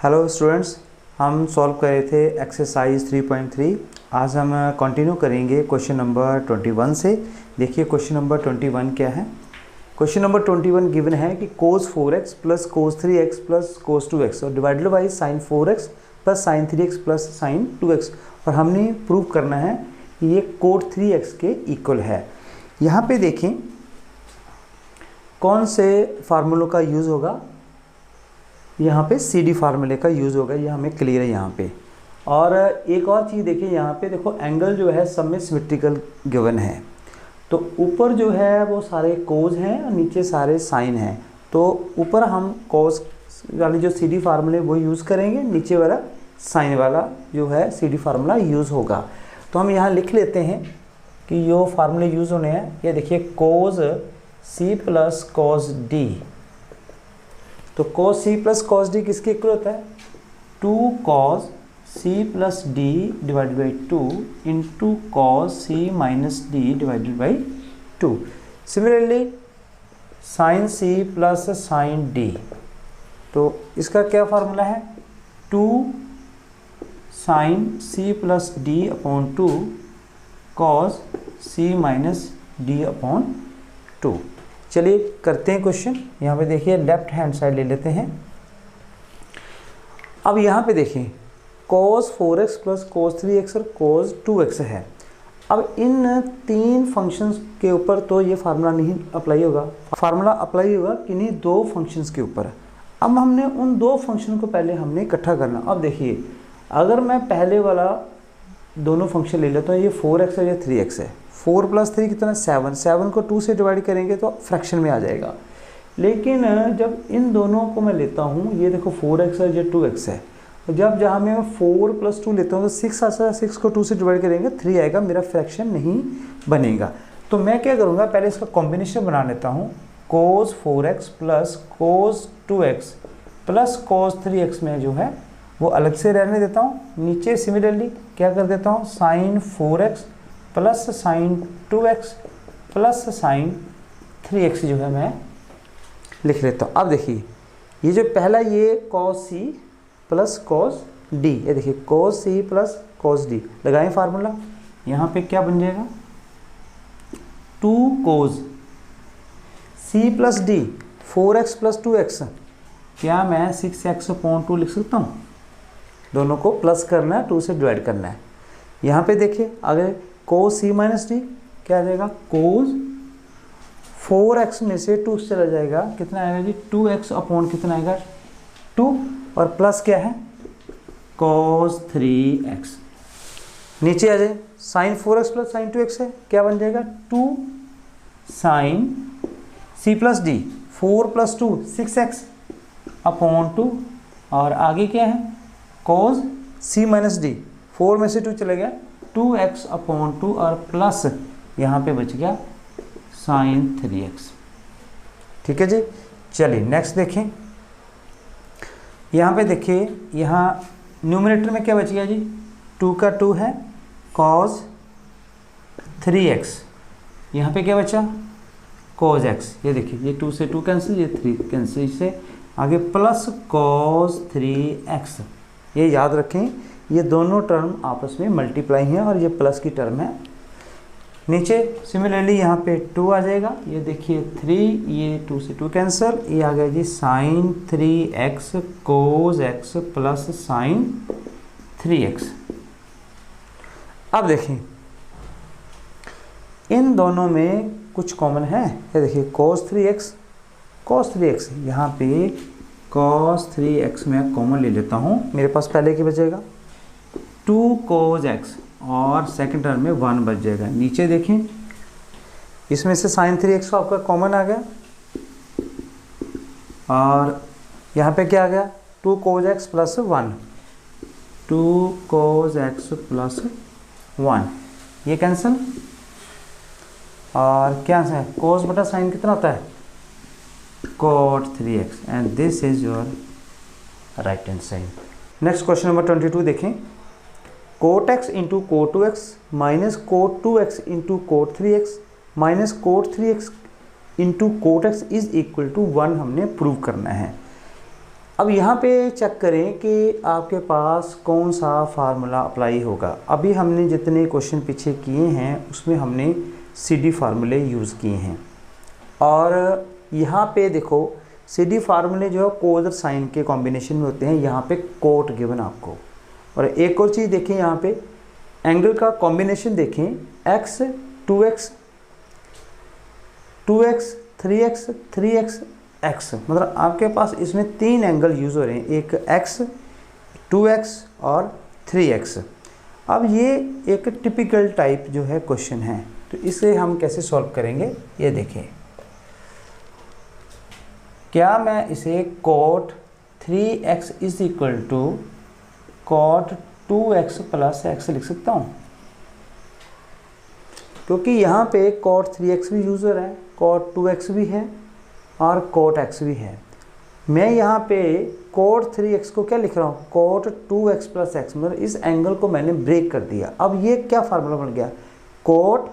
Hello students, हम solve कर रहे थे एक्सरसाइज 3.3। आज हम कंटिन्यू करेंगे क्वेश्चन नंबर 21 से। देखिए क्वेश्चन नंबर 21 क्या है। क्वेश्चन नंबर 21 गिवन है कि cos 4x plus cos 3x plus cos 2x और divided by sin 4x plus sin 3x plus sin 2x, और हमने प्रूव करना है कि ये cot 3x के इक्वल है। यहाँ पे देखें कौन से फार्मूलों का यूज़ होगा। यहाँ पे CD फार्मूले का यूज़ होगा, ये हमें क्लियर है यहाँ पे। और एक और चीज़ देखिए, यहाँ पे देखो एंगल जो है सब में सिमेट्रिकल गिवन है। तो ऊपर जो है वो सारे कोज हैं और नीचे सारे साइन हैं। तो ऊपर हम कोज वाली जो CD फार्मूले वो यूज़ करेंगे, नीचे वाला साइन वाला जो है CD फार्मूला यूज़ होगा। तो हम यहाँ लिख लेते हैं कि जो फार्मूले यूज़ होने हैं, ये देखिए कोज C प्लस कोज D। तो cos C plus cos D किसके इक्वल होता है? 2 cos C plus D divided by 2 into cos C minus D divided by 2। Similarly sin C plus sin D, तो इसका क्या फार्मूला है? 2 sin C plus D upon 2 cos C minus D upon 2। चलिए करते हैं question. यहाँ पे देखिए लेफ्ट हैंड साइड ले लेते हैं। अब यहाँ पे देखिए cos 4x plus cos 3x और cos 2x है। अब इन तीन फंक्शंस के ऊपर तो ये फार्मूला नहीं अप्लाई होगा, फार्मूला अप्लाई होगा किन्हीं दो फंक्शंस के ऊपर। अब हमने उन दो फंक्शन को पहले हमने इकट्ठा करना। अब देखिए अगर मैं पहले वाला दोनों फंक्शन ले लेता हूँ, ये 4x है, ये 3x है। 4 प्लस 3 कितना? 7। 7 को 2 से डिवाइड करेंगे तो फ्रैक्शन में आ जाएगा। लेकिन जब इन दोनों को मैं लेता हूँ, ये देखो 4x है, ये 2x है, जब जहाँ मैं 4 प्लस 2 लेता हूँ तो 6 आता है। 6 को 2 से डिवाइड करेंगे 3 आएगा, मेरा फ्रैक्शन नहीं बनेगा। तो मैं क्या करूँगा, पहले इसका कॉम्बिनेशन बना लेता हूँ। cos 4x plus cos 2x plus cos 3x में जो है वो अलग से रहने देता हूँ। नीचे सिमिलरली क्या कर देता हूँ, sin 4x plus sin 2x plus sin 3x जो है मैं लिख लेता हूँ। अब देखिए ये जो पहला ये cos C plus cos D, ये देखिए cos C plus cos D लगाएं फार्मूला। यहाँ पे क्या बन जाएगा? 2 cos C plus D 4x plus 2x। क्या मैं 6x अपॉन 2 लिख सकता हूँ? दोनों को प्लस करना है, 2 से डिवाइड करना है। यहाँ पे देखिए अगर cos C माइनस D क्या आ जाएगा? cos 4x में से 2 चला जाएगा, कितना आएगा जी? 2x अपॉन कितना आएगा? 2, और प्लस क्या है? cos 3x। नीचे आ जाए sin 4x plus sin 2x है, क्या बन जाएगा? 2 sin C plus D 4 plus 2 6x upon 2, और आगे क्या है? cos C माइनस D 4 में से 2 चला गया, 2x अपॉन 2, और प्लस यहाँ पे बच गया sin 3x। ठीक है जी। चलिए नेक्स्ट देखें। यहाँ पे देखिए, यहाँ न्यूमरेटर में क्या बच गया जी? 2 का 2 है, cos 3x। यहाँ पे क्या बचा? cos x। ये देखिए ये 2 से 2 कैंसिल, ये 3 कैंसिल, से आगे प्लस cos 3x। ये याद रखें, ये दोनों टर्म आपस में मल्टीप्लाई हैं और ये प्लस की टर्म है। नीचे सिमिलरली यहाँ पे 2 आ जाएगा, ये देखिए 3, ये 2 से 2 कैंसिल, ये आ गया जी sin 3x cos x plus sin 3x। अब देखिए इन दोनों में कुछ कॉमन है। ये देखिए cos 3x, यहाँ पे cos 3x मैं कॉमन ले लेता हूँ, मेरे पास पहले की बचेगा 2 cos x, और सेकंड टर्म में 1 बच जाएगा। नीचे देखें इसमें से sin 3x को आपका कॉमन आ गया, और यहाँ पे क्या आ गया? 2 cos x plus 1, 2 cos x plus 1, ये कैंसिल, और क्या है? cos बटा sin कितना होता है? cot 3x, and this is your right hand side. Next question number 22 देखें। cot x into cot 2x minus cot 2x into cot 3x minus cot 3x into cot x is equal to 1 हमने prove करना है। अब यहाँ पे check करें कि आपके पास कौन सा फार्मूला अप्लाई होगा। अभी हमने जितने क्वेश्चन पीछे किए हैं उसमें हमने CD फार्मूले यूज़ किए हैं, और यहाँ पे देखो CD फार्मूले जो है कोस और साइन के कॉम्बिनेशन में होते हैं। यहाँ पे कोट गिवन आपको। और एक और चीज़ देखें, यहाँ पे एंगल का कॉम्बिनेशन देखें, x 2x 2x 3x 3x x, मतलब आपके पास इसमें 3 एंगल यूज़ हो रहे हैं, एक x 2x और 3x। अब ये एक टिपिकल टाइप जो है क्वेश्चन है, तो इसे हम कैसे सॉल्व करेंगे ये देखें। क्या मैं इसे cot 3x is equal to cot 2x plus x लिख सकता हूँ? क्योंकि यहाँ पे cot 3x भी यूज़ हो रहा है, cot 2x भी है और cot x भी है। मैं यहाँ पे cot 3x को क्या लिख रहा हूँ, cot 2x प्लस x, मतलब इस एंगल को मैंने ब्रेक कर दिया। अब ये क्या फार्मूला बन गया, cot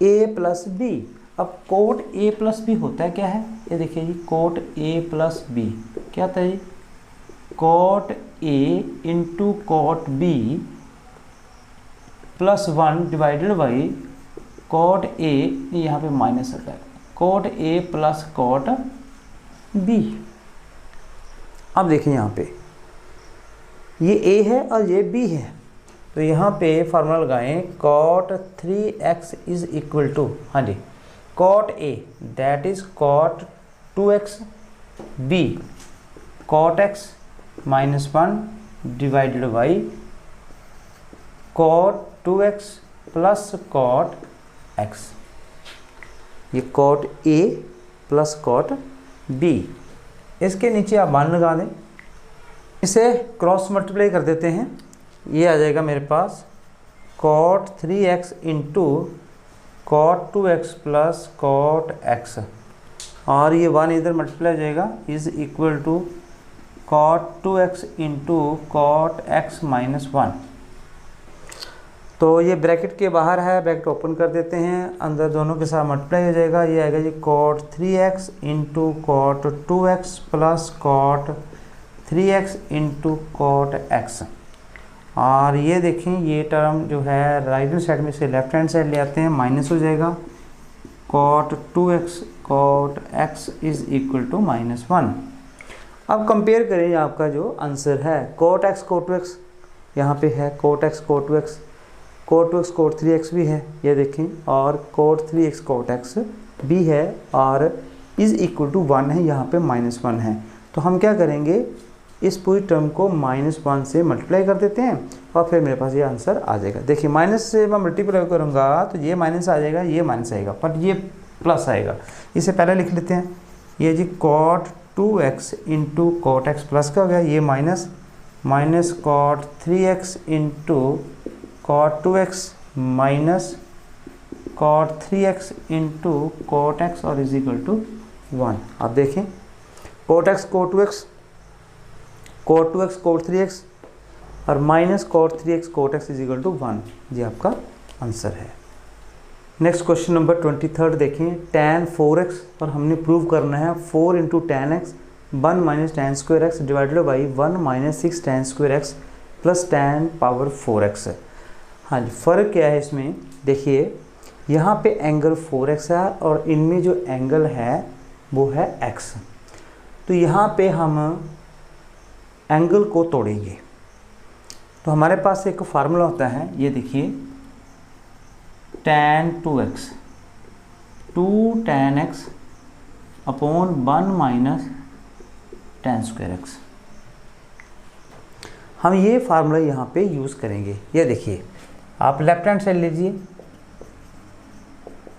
a प्लस b। अब cot a प्लस बी होता है क्या है, ये देखिए जी, cot a प्लस बी क्या होता है जी, cot a into cot b plus 1 divided by cot a, यहाँ पे माइनस होता है, cot a plus cot b। अब देखिए यहाँ पे ये a है और ये b है, तो यहाँ पे फार्मूला लगाएं, cot 3x is equal to, हाँ जी, cot a that is cot 2x, b cot x minus 1 divided by cot 2x plus cot x। ये cot a plus cot b, इसके नीचे आप मान लगा दें, इसे क्रॉस मल्टीप्लाई कर देते हैं। ये आ जाएगा मेरे पास cot 3x into cot 2x plus cot x, और ये 1 इधर मल्टीप्लाई हो जाएगा, is equal to cot 2x into cot x minus 1। तो ये ब्रैकेट के बाहर है, ब्रैकेट ओपन कर देते हैं, अंदर दोनों के साथ मल्टीप्लाई हो जाएगा। ये आएगा जी cot 3x into cot 2x plus cot 3x into cot x। और ये देखें, ये टर्म जो है राइट हैंड साइड में से लेफ्ट हैंड साइड ले आते हैं, माइनस हो जाएगा, cot 2x cot x is equal to minus 1। अब कंपेयर करें आपका जो आंसर है, cot x cot 2x यहाँ पे है, cot x cot 2x cot 3x भी है, ये देखें, और cot 3x cot x भी है, और इज इक्वल टू 1 है, यहाँ पे माइनस 1 है। तो हम क्या करेंगे, इस पूरी टर्म को माइनस 1 से मल्टीप्लाई कर देते हैं, और फिर मेरे पास ये आंसर आ जाएगा। देखिए माइनस से मैं मल्टीप्लाई करूँगा तो ये माइनस आ जाएगा, ये माइनस आएगा, पर ये प्लस आएगा। इसे पहले लिख लेते हैं, ये जी cot 2x into cot x plus का हो गया, ये minus minus cot 3x into cot 2x minus cot 3x into cot x और इज इक्वल टू 1। अब देखें cot x cot 2x cot 2x cot 3x और minus cot 3x cot x is equal to 1, ये आपका answer है। Next question number 23 देखें, tan 4x, और हमने प्रूव करना है 4 into tan x 1 minus tan square x divided by 1 minus 6 tan square x plus tan power 4x। हाँ जी, फ़र्क क्या है इसमें, देखिए यहाँ पे एंगल 4x है और इनमें जो एंगल है वो है x। तो यहाँ पे हम एंगल को तोड़ेंगे, तो हमारे पास एक फार्मूला होता है, ये देखिए, tan 2x 2 tan x upon 1 minus tan square x। हम ये फार्मूला यहाँ पे यूज़ करेंगे। ये देखिए, आप लेफ्ट हैंड साइड लीजिए,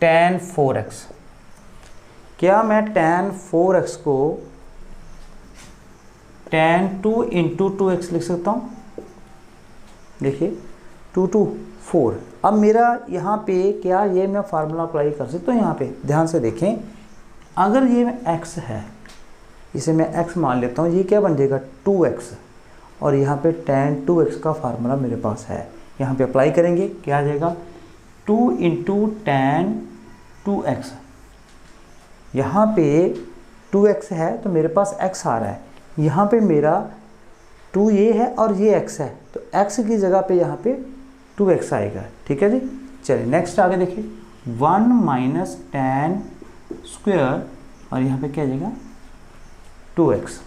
tan 4x, क्या मैं tan 4x को tan 2 इंटू 2x लिख सकता हूँ? देखिए 2 2 4। अब मेरा यहाँ पे क्या ये मैं फार्मूला अप्लाई कर सकता हूँ? यहाँ पे ध्यान से देखें, अगर ये x है, इसे मैं x मान लेता हूँ, ये क्या बन जाएगा 2x, और यहाँ पे tan 2x का फार्मूला मेरे पास है, यहाँ पे अप्लाई करेंगे, क्या आ जाएगा 2 इंटू tan 2x। यहाँ पे 2x है तो मेरे पास x आ रहा है, यहाँ पे मेरा 2 ये है और ये x है, तो x की जगह पे यहाँ पे 2x आएगा। ठीक है जी। चलिए नेक्स्ट आगे देखिए, 1 माइनस tan स्क्वायर और यहाँ पे क्या आ जाएगा 2x।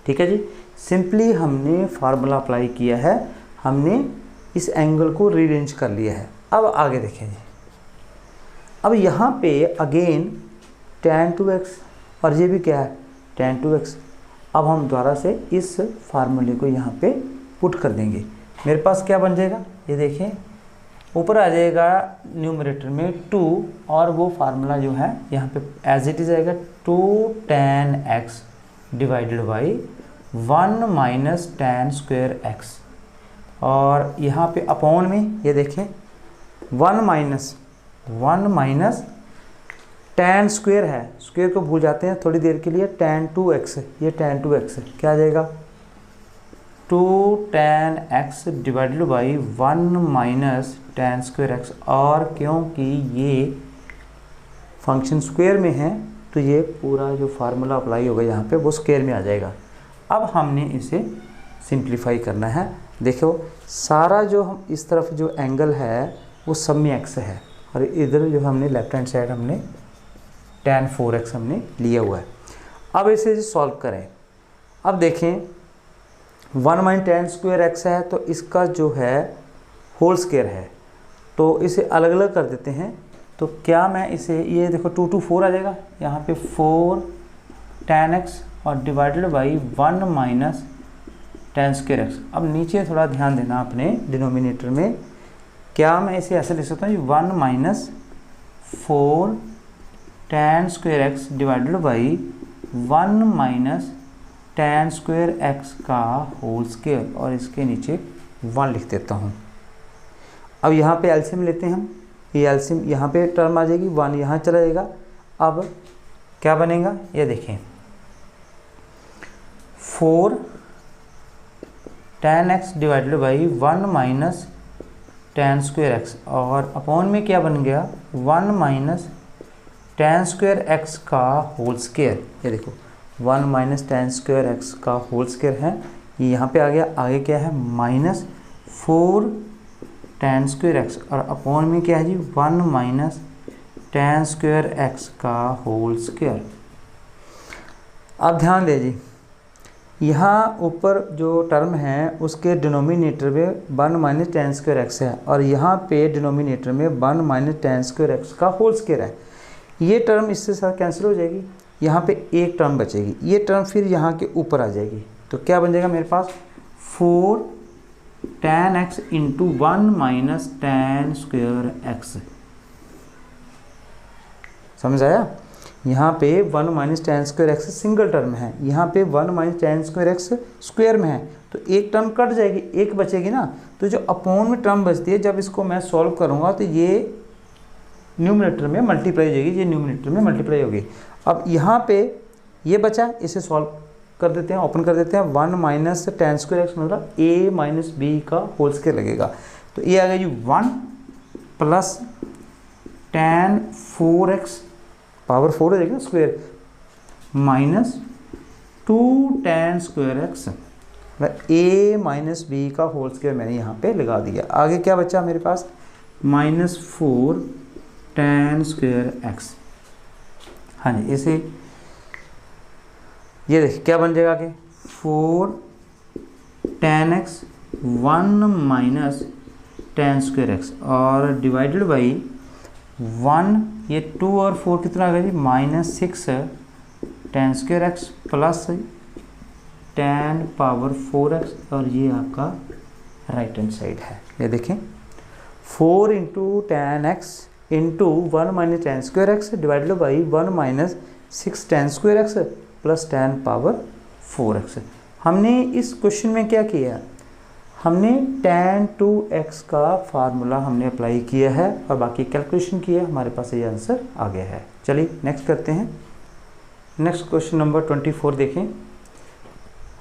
ठीक है जी। सिंपली हमने फार्मूला अप्लाई किया है, हमने इस एंगल को रीअरेंज कर लिया है। अब आगे देखें जी, अब यहाँ पे अगेन tan 2x और ये भी क्या है tan 2x। अब हम दोबारा से इस फार्मूले को यहाँ पे पुट कर देंगे। मेरे पास क्या बन जाएगा, ये देखें ऊपर आ जाएगा न्यूमरेटर में 2 और वो फार्मूला जो है यहाँ पे एज इट इज आएगा 2 tan x divided by 1 minus tan square x, और यहाँ पे अपॉन में ये देखें 1 माइनस tan स्क्वायर है, स्क्वायर को भूल जाते हैं थोड़ी देर के लिए, tan 2x, ये tan 2x क्या आ जाएगा 2 tan x divided by 1 minus tan square x, और क्योंकि ये फंक्शन स्क्वायर में है तो ये पूरा जो फार्मूला अप्लाई होगा यहाँ पे वो स्क्वायर में आ जाएगा। अब हमने इसे सिंप्लीफाई करना है। देखो सारा जो हम इस तरफ जो एंगल है वो सब में x है, और इधर जो हमने लेफ्ट हैंड साइड हमने tan 4x हमने लिया हुआ है। अब इसे सॉल्व करें। अब देखें 1 माइनस tan स्क्वायर x है तो इसका जो है होल स्क्वायर है, तो इसे अलग अलग कर देते हैं। तो क्या मैं इसे, ये देखो 2 to 4 आ जाएगा, यहाँ पे 4 tan x और divided by 1 minus tan square x। अब नीचे थोड़ा ध्यान देना अपने डिनोमिनेटर में, क्या मैं इसे ऐसे लिख सकता हूँ 1 minus 4 tan square x divided by 1 minus tan square x का होल स्क्वायर, और इसके नीचे 1 लिख देता हूँ। अब यहाँ पे एलसीएम लेते हैं हम, ये एलसीएम यहाँ पे टर्म आ जाएगी, 1 यहाँ चला जाएगा। अब क्या बनेगा ये देखें 4 tan x divided by 1 minus tan square x, और अपॉन में क्या बन गया 1 माइनस tan स्क्वायर x का होल स्क्वायर। ये देखो 1 माइनस tan स्क्वायर x का होल स्क्वायर है, ये यहाँ पे आ गया। आगे क्या है माइनस 4 tan स्क्वायर x, और अपॉन में क्या है जी 1 माइनस tan स्क्वायर x का होल स्क्वायर। अब ध्यान दे जी, यहाँ ऊपर जो टर्म है उसके डिनोमिनेटर में 1 माइनस tan स्क्वायर x है, और यहाँ पे डिनोमिनेटर में 1 माइनस tan स्क्वायर x का होल स्क्वायर है। ये टर्म इससे साथ कैंसिल हो जाएगी, यहाँ पे एक टर्म बचेगी, ये टर्म फिर यहाँ के ऊपर आ जाएगी। तो क्या बन जाएगा मेरे पास 4 tan x into 1 minus tan square x। समझ आया, यहाँ पे 1 minus tan square x single term है, यहाँ पे 1 minus tan square x square में है, तो एक टर्म कट जाएगी, एक बचेगी ना। तो जो अपॉन में टर्म बचती है, जब इसको मैं सॉल्व करूँगा तो ये न्यूमरेटर में मल्टीप्लाई हो जाएगी, ये न्यूमरेटर में मल्टीप्लाई होगी। अब यहाँ पे ये बचा, इसे सॉल्व कर देते हैं, ओपन कर देते हैं। 1 माइनस tan स्क्वायर x मतलब a माइनस बी का होल स्क्वायर लगेगा, तो ये आ गया जी 1 प्लस tan 4x पावर 4 हो जाएगा square minus 2 tan square x मतलब a माइनस बी का होल स्क्वायर मैंने यहाँ पे लगा दिया। आगे क्या बचा मेरे पास माइनस 4 tan स्क्वायर x। हाँ जी, इसे ये देखिए क्या बन जाएगा कि 4 tan x 1 minus tan square x और डिवाइडेड बाई 1, ये 2 और 4 कितना आ गया जी minus 6 tan square x plus tan power 4x, और ये आपका राइट हैंड साइड है। ये देखें 4 into tan x into 1 minus tan square x divided by 1 minus 6 tan square x plus tan power 4x। हमने इस क्वेश्चन में क्या किया, हमने tan 2x का फार्मूला हमने अप्लाई किया है और बाकी कैलकुलेशन किया, हमारे पास ये आंसर आ गया है। चलिए नेक्स्ट करते हैं। नेक्स्ट क्वेश्चन नंबर 24 देखें।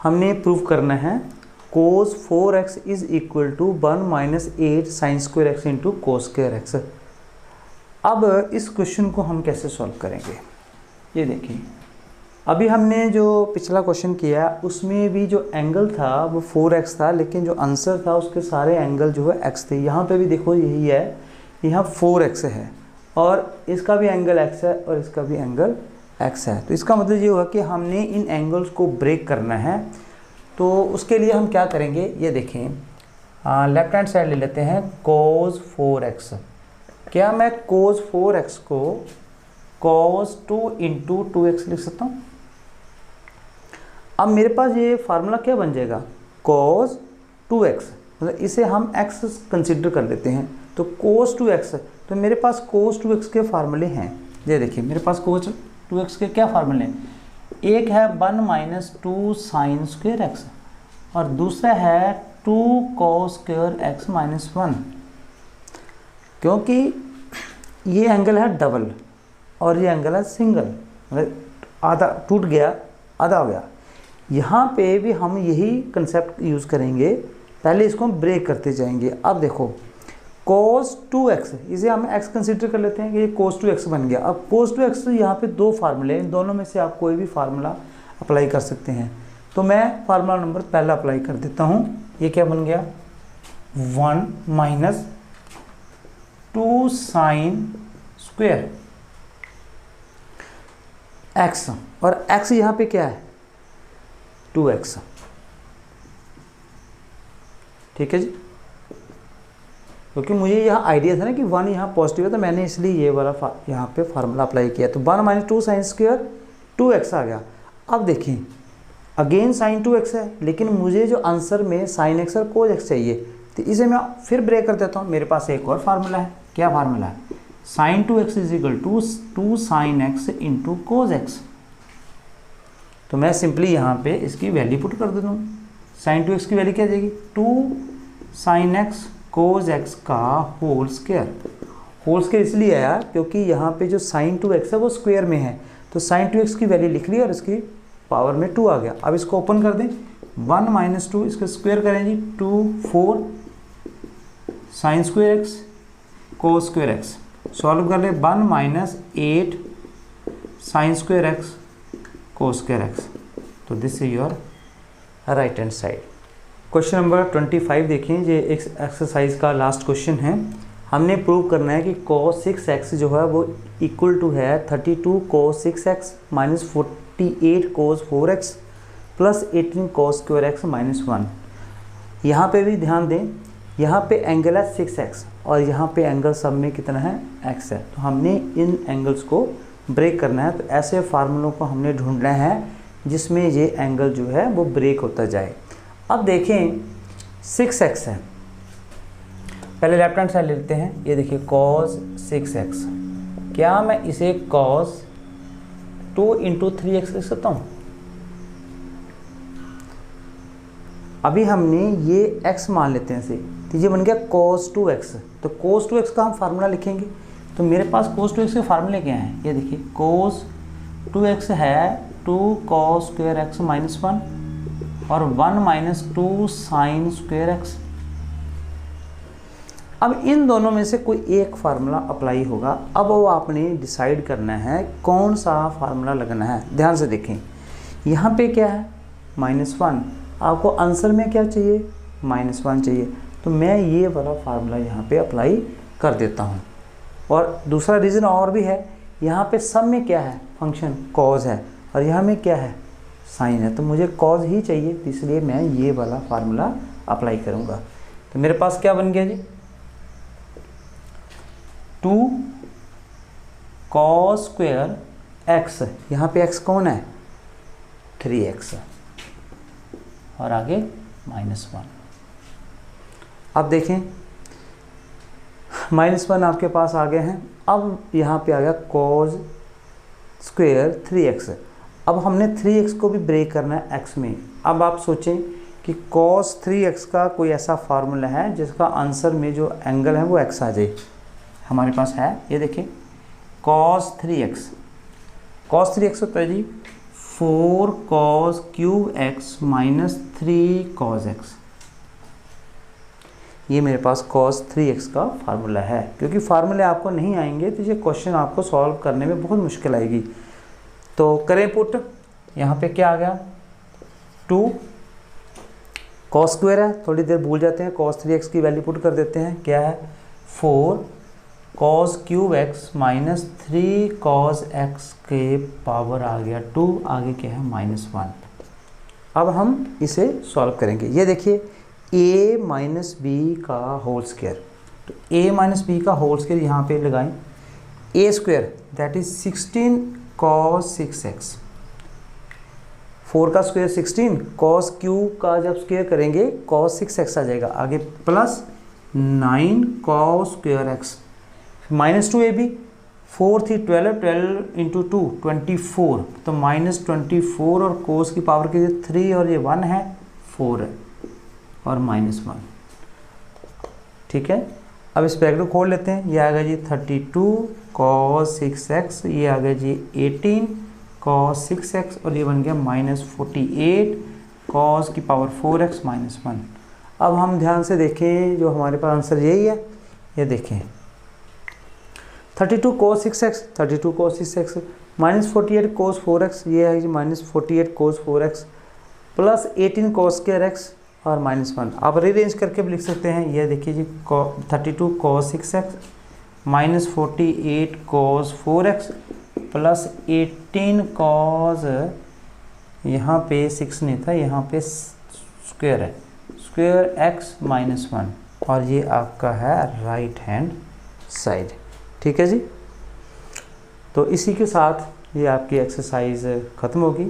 हमने प्रूव करना है cos 4x is equal to 1 minus 8 sine square x into cos square x। अब इस क्वेश्चन को हम कैसे सॉल्व करेंगे, ये देखिए अभी हमने जो पिछला क्वेश्चन किया उसमें भी जो एंगल था वो 4x था, लेकिन जो आंसर था उसके सारे एंगल जो है x थे। यहाँ पे भी देखो यही है, यहाँ 4x है और इसका भी एंगल x है और इसका भी एंगल x है। तो इसका मतलब ये हुआ कि हमने इन एंगल्स को ब्रेक करना है। तो उसके लिए हम क्या करेंगे, ये देखें, लेफ्ट हैंड साइड ले लेते हैं cos 4x। क्या मैं cos 4x को cos 2 इंटू 2x लिख सकता हूँ? अब मेरे पास ये फार्मूला क्या बन जाएगा, cos 2x, मतलब इसे हम x कंसिडर कर लेते हैं। तो cos 2x, तो मेरे पास cos 2x के फार्मूले हैं। ये देखिए मेरे पास cos 2x के क्या फार्मूले हैं, एक है 1 माइनस 2 साइन स्क्वेयर एक्स और दूसरा है 2 cos स्क्वेयर एक्स माइनस 1। क्योंकि ये एंगल है डबल और ये एंगल है सिंगल, मतलब आधा टूट गया आधा हो गया। यहाँ पे भी हम यही कंसेप्ट यूज़ करेंगे, पहले इसको हम ब्रेक करते जाएंगे। अब देखो cos 2x, इसे हम x कंसिडर कर लेते हैं कि ये cos 2x बन गया। अब cos 2x यहाँ पे दो फार्मूले हैं, इन दोनों में से आप कोई भी फार्मूला अप्लाई कर सकते हैं। तो मैं फार्मूला नंबर पहला अप्लाई कर देता हूँ। ये क्या बन गया, 1 माइनस 2 साइन स्क्वेयर x, और x यहाँ पे क्या है 2x, ठीक है जी। क्योंकि मुझे यहाँ आइडिया था ना कि 1 यहाँ पॉजिटिव है, तो मैंने इसलिए ये वाला यहाँ पे फार्मूला अप्लाई किया। तो 1 माइनस 2 साइन स्क्वेयर 2x आ गया। अब देखें अगेन साइन 2x है, लेकिन मुझे जो आंसर में साइन x और कोज x चाहिए, तो इसे मैं फिर ब्रेक कर देता हूँ। मेरे पास एक और फार्मूला है, क्या फार्मूला है, sine 2x is equal to 2 sine x into cos x। तो मैं सिंपली यहाँ पे इसकी वैल्यू पुट कर देता हूँ। साइन 2x की वैल्यू क्या जाएगी, 2 साइन x कोज x का होल स्क्वायर। होल स्क्वायर इसलिए आया क्योंकि यहाँ पे जो साइन 2x है वो स्क्वायर में है, तो साइन 2x की वैल्यू लिख ली और इसकी पावर में 2 आ गया। अब इसको ओपन कर दें, 1 माइनस 2 इसका स्क्वायर करें जी, 2 4 साइन स्क्वायर x कोस स्क्वायर x। सॉल्व कर ले, 1 माइनस 8 साइन स्क्वायर x कोस स्क्वायर x। तो this is your right hand side. Question number 25 देखें, ये एक एक्सरसाइज का लास्ट क्वेश्चन है। हमने प्रूव करना है कि cos 6x जो है वो इक्वल टू है 32 cos 6x minus 48 cos 4x plus 18 cos square x minus 1। यहाँ पे भी ध्यान दें, यहाँ पे एंगल है 6x और यहाँ पे एंगल सब में कितना है x है। तो हमने इन एंगल्स को ब्रेक करना है। तो ऐसे फार्मूलों को हमने ढूंढना है जिसमें ये एंगल जो है वो ब्रेक होता जाए। अब देखें 6x है, पहले लेफ्ट हैंड साइड लेते हैं। ये देखिए cos 6x, क्या मैं इसे cos 2 इंटू 3x लिख सकता हूँ? अभी हमने ये x मान लेते हैं इसे, तो ये बन गया cos 2x। तो cos 2x का हम फार्मूला लिखेंगे। तो मेरे पास cos 2x के फार्मूले क्या हैं, ये देखिए cos 2x है 2 cos स्क्वायर x माइनस 1 और 1 माइनस 2 साइन स्क्वायर x। अब इन दोनों में से कोई एक फार्मूला अप्लाई होगा। अब वो आपने डिसाइड करना है कौन सा फार्मूला लगना है। ध्यान से देखें, यहाँ पे क्या है -1, आपको आंसर में क्या चाहिए -1 चाहिए। तो मैं ये वाला फार्मूला यहाँ पे अप्लाई कर देता हूँ। और दूसरा रीज़न और भी है, यहाँ पे सब में क्या है फंक्शन कॉज है और यहाँ में क्या है साइन है, तो मुझे कॉज ही चाहिए, तो इसलिए मैं ये वाला फार्मूला अप्लाई करूँगा। तो मेरे पास क्या बन गया जी, 2 cos स्क्वायर x, यहाँ पे x कौन है 3x और आगे -1। अब देखें -1 आपके पास आ गए हैं। अब यहाँ पे आ गया cos स्क्वायर 3x। अब हमने 3x को भी ब्रेक करना है x में। अब आप सोचें कि cos 3x का कोई ऐसा फार्मूला है जिसका आंसर में जो एंगल है वो x आ जाए। हमारे पास है, ये देखिए cos 3x। cos 3x होता है जी 4 cos cube x minus 3 cos x। ये मेरे पास cos 3x का फार्मूला है। क्योंकि फार्मूले आपको नहीं आएंगे तो ये क्वेश्चन आपको सॉल्व करने में बहुत मुश्किल आएगी। तो करें पुट, यहाँ पे क्या आ गया 2 कॉस स्क्वायर है, थोड़ी देर भूल जाते हैं, कॉस 3x की वैल्यू पुट कर देते हैं, क्या है 4 cos cube x minus 3 cos x के पावर आ गया 2, आगे क्या है -1। अब हम इसे सॉल्व करेंगे। ये देखिए a माइनस बी का होल स्क्वायर, तो a माइनस बी का होल स्क्वायर यहाँ पे लगाएं, a square that is 16 cos 6x, 4 का स्क्वायर 16, कॉस क्यूब का जब स्क्वायर करेंगे कॉस 6x आ जाएगा, आगे plus 9 cos square x -2ab, 4 थी 12, 12 इंटू 2 24, तो -24 और कोस की पावर के 3 और ये 1 है 4 है और -1, ठीक है। अब इस ब्रैकेट को खोल लेते हैं, ये आ गया जी 32 कॉस 6x, ये आ गया जी 18 कॉस 6x और ये बन गया -48 कॉस की पावर 4x -1। अब हम ध्यान से देखें, जो हमारे पास आंसर यही है, ये देखें 32 cos 6x, 32 cos 6x -48 cos 4x, ये है जी -48 cos 4x plus 18 cos square x और -1। आप रीअरेंज करके भी लिख सकते हैं, ये देखिए जी 32 cos 6x -48 cos 4x plus 18 cos, यहाँ पे 6 नहीं था, यहाँ पे स्क्वायर है, स्क्वायर x -1 और ये आपका है राइट हैंड साइड, ठीक है जी। तो इसी के साथ ये आपकी एक्सरसाइज ख़त्म होगी।